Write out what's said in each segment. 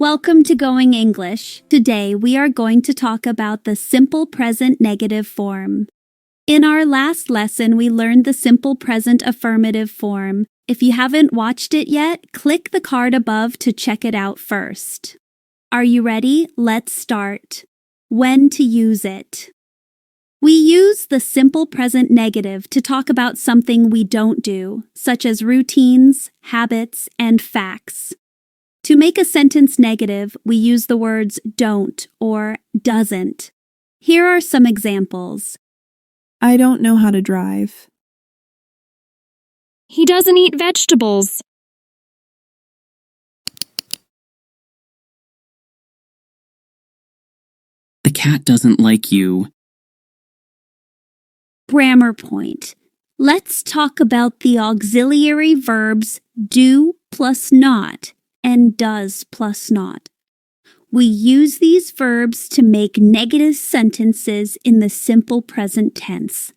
Welcome to Going English. Today we are going to talk about the simple present negative form. In our last lesson, we learned the simple present affirmative form. If you haven't watched it yet, click the card above to check it out first. Are you ready? Let's start. When to use it. We use the simple present negative to talk about something we don't do, such as routines, habits, and facts. To make a sentence negative, we use the words don't or doesn't. Here are some examples. I don't know how to drive. He doesn't eat vegetables. The cat doesn't like you. Grammar point. Let's talk about the auxiliary verbs do plus not and does plus not. We use these verbs to make negative sentences in the simple present tense.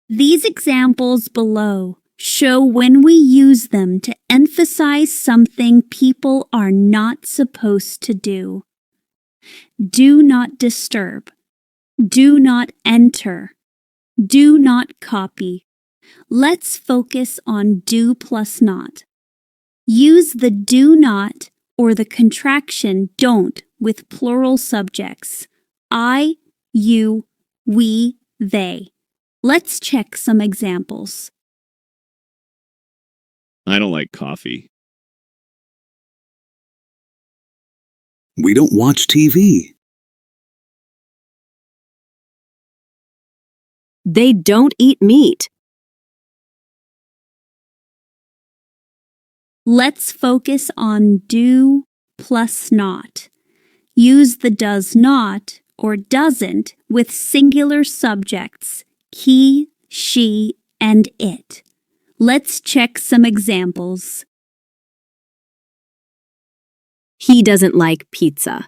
These examples below show when we use them to emphasize something people are not supposed to do. Do not disturb. Do not enter. Do not copy. Let's focus on do plus not. Use the do not or the contraction don't with plural subjects. I, you, we, they. Let's check some examples. I don't like coffee. We don't watch TV. They don't eat meat. Let's focus on do plus not. Use the does not or doesn't with singular subjects, he, she, and it. Let's check some examples. He doesn't like pizza.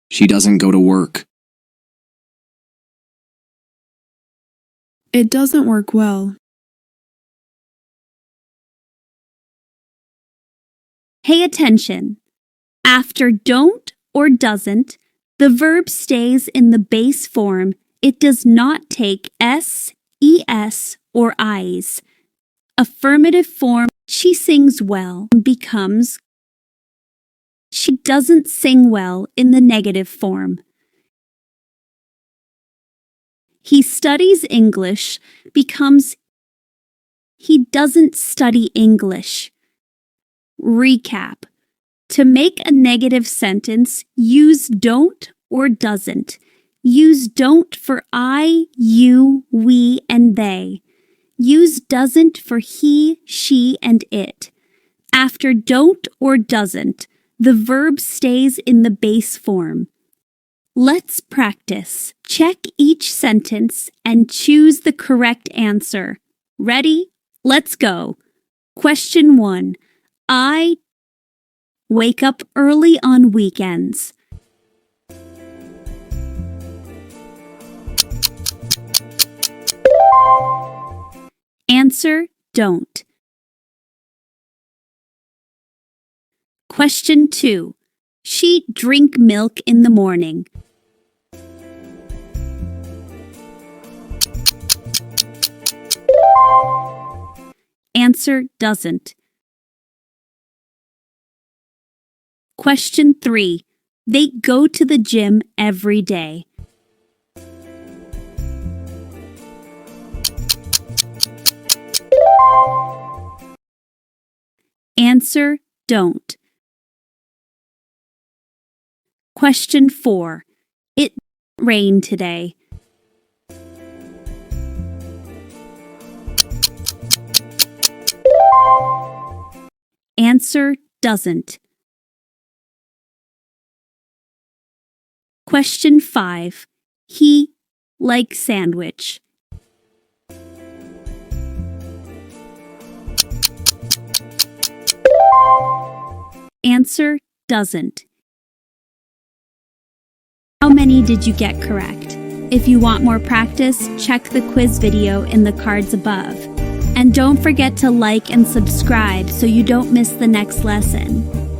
She doesn't go to work. It doesn't work well. Pay attention. After don't or doesn't, the verb stays in the base form. It does not take s, es, or i's. Affirmative form, she sings well, becomes she doesn't sing well in the negative form. He studies English becomes he doesn't study English. Recap. To make a negative sentence, use don't or doesn't. Use don't for I, you, we, and they. Use doesn't for he, she, and it. After don't or doesn't, the verb stays in the base form. Let's practice. Check each sentence and choose the correct answer. Ready? Let's go. Question 1. I wake up early on weekends. Answer, don't. Question 2. She drink milk in the morning. Answer, doesn't. Question 3. They go to the gym every day. Answer, don't. Question 4. It rained today. Answer, doesn't. Question 5. He likes sandwich. Answer, doesn't. How many did you get correct? If you want more practice, check the quiz video in the cards above. And don't forget to like and subscribe so you don't miss the next lesson.